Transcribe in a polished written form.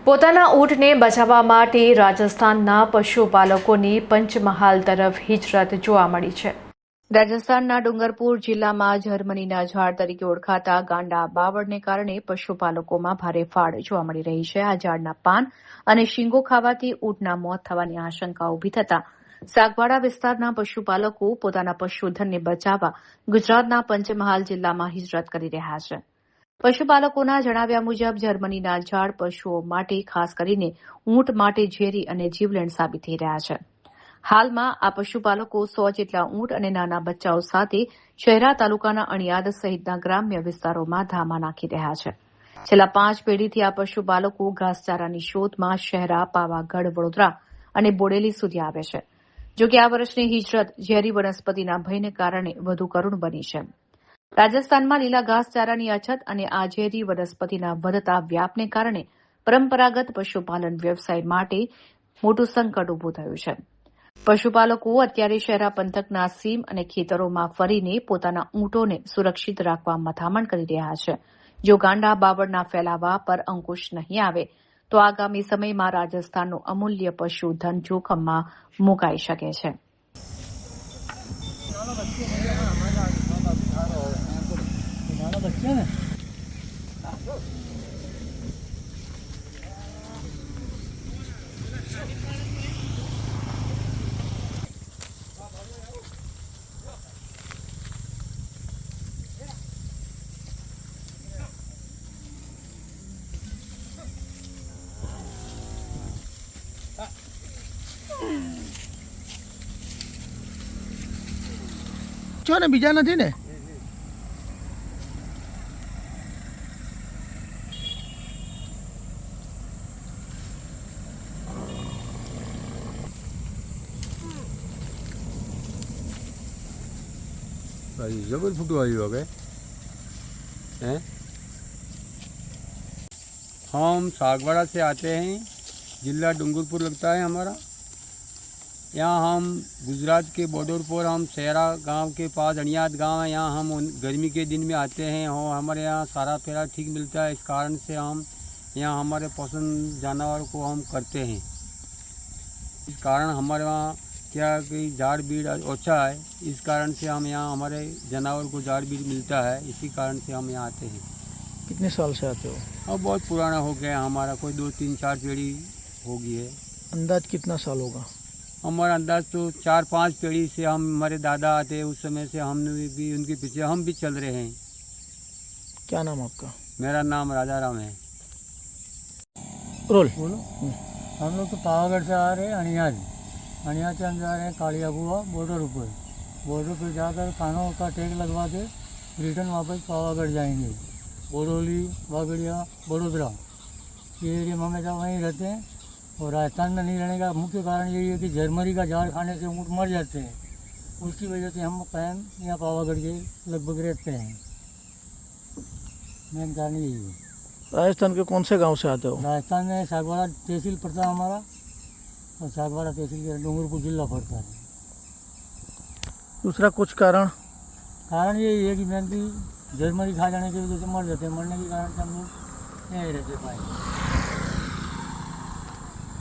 પોતાના ઊંટને બચાવવા માટે રાજસ્થાનના પશુપાલકોની પંચમહાલ તરફ હિજરત જોવા મળી છે। રાજસ્થાનના ડુંગરપુર જિલ્લામાં જર્મનીના ઝાડ તરીકે ઓળખાતા ગાંડા બાવળને કારણે પશુપાલકોમાં ભારે ફાડ જોવા મળી રહી છે। આ ઝાડના પાન અને શીંગો ખાવાથી ઊંટના મોત થવાની આશંકા ઊભી થતા સાગવાડા વિસ્તારના પશુપાલકો પોતાના પશુધનને બચાવવા ગુજરાતના પંચમહાલ જિલ્લામાં હિજરત કરી રહ્યા છે। પશુપાલકોના જણાવ્યા મુજબ જર્મનીના ઝાડ પશુઓ માટે ખાસ કરીને ઊંટ માટે ઝેરી અને જીવલેણ સાબિત થઈ રહ્યા છે। હાલમાં આ પશુપાલકો 100 જેટલા ઊંટ અને નાના બચ્ચાઓ સાથે શહેરા તાલુકાના અણિયાદ સહિતના ગ્રામ્ય વિસ્તારોમાં ધામા નાખી રહ્યા છે। છેલ્લા 5 પેઢીથી આ પશુપાલકો ઘાસચારાની શોધમાં શહેરા, પાવાગઢ, વડોદરા અને બોડેલી સુધી આવે છે। જોકે આ વર્ષની હિજરત ઝેરી વનસ્પતિના ભયને કારણે વધુ કરુણ બની છે। રાજસ્થાનમાં લીલા ઘાસચારાની અછત અને આ ઝેરી વનસ્પતિના વધતા વ્યાપને કારણે પરંપરાગત પશુપાલન વ્યવસાય માટે મોટું સંકટ ઊભું થયું છે। પશુપાલકો અત્યારે શહેરા પંથકના સીમ અને ખેતરોમાં ફરીને પોતાના ઊંટોને સુરક્ષિત રાખવા મથામણ કરી રહ્યા છે। જો ગાંડા બાવળના ફેલાવા પર અંકુશ નહીં આવે તો આગામી સમયમાં રાજસ્થાનનું અમૂલ્ય પશુધન જોખમમાં મુકાઈ શકે છે। છો ને બીજા નથી ને जबर फुटवाई हो गए हैं। हम सागवाड़ा से आते हैं, जिला डूंगरपुर लगता है हमारा। यहाँ हम गुजरात के बॉर्डर पर हम शहरा गांव के पास अणियाद गांव है। यहाँ हम गर्मी के दिन में आते हैं और हमारे यहाँ सारा फेरा ठीक मिलता है। इस कारण से हम यहाँ हमारे पसंद जानवर को हम करते हैं। इस कारण हमारे वहाँ क्या कि झाड़ बीड़ अच्छा है, इस कारण से हम यहाँ हमारे जानवर को झाड़ बीड़ मिलता है। इसी कारण से हम यहाँ आते हैं। कितने साल से आते हो? अब बहुत पुराना हो गया हमारा, कोई 2 3 4 पीढ़ी हो गई है। अंदाज कितना साल होगा? हमारा अंदाज तो 4 5 पीढ़ी से हम हमारे दादा आते उस समय से हमने भी उनके पीछे हम भी चल रहे हैं। क्या नाम आपका? मेरा नाम राजा राम है। रोल बोलो। हम लोग तो पावागढ़ से आ रहे हैं अणियाद से हम जा रहे हैं कालिया बुआ बॉर्डर पर जाकर कानों का टैग लगवा के रिटर्न वापस पावागढ़ जाएंगे। बोडोली, वागड़िया, बड़ोदरा ये एरिया में हमेशा वहीं रहते हैं। और राजस्थान में नहीं रहने का मुख्य कारण यही है कि जर्मनी का झाड़ खाने से ऊँट मर जाते हैं। उसकी वजह से हम कायम यहाँ पावागढ़ के लगभग रहते हैं। मेन कारण यही है। राजस्थान के कौन से गांव से आते हो? राजस्थान में सागवाड़ा तहसील पड़ता है हमारा, और सागवाड़ा तहसील के डूंगरपुर जिला पड़ता है। दूसरा कुछ कारण? कारण यही है कि मेन की जर्मनी खा जाने की वजह से मर जाते हैं। मरने के कारण से हम लोग यहीं रहते पाए।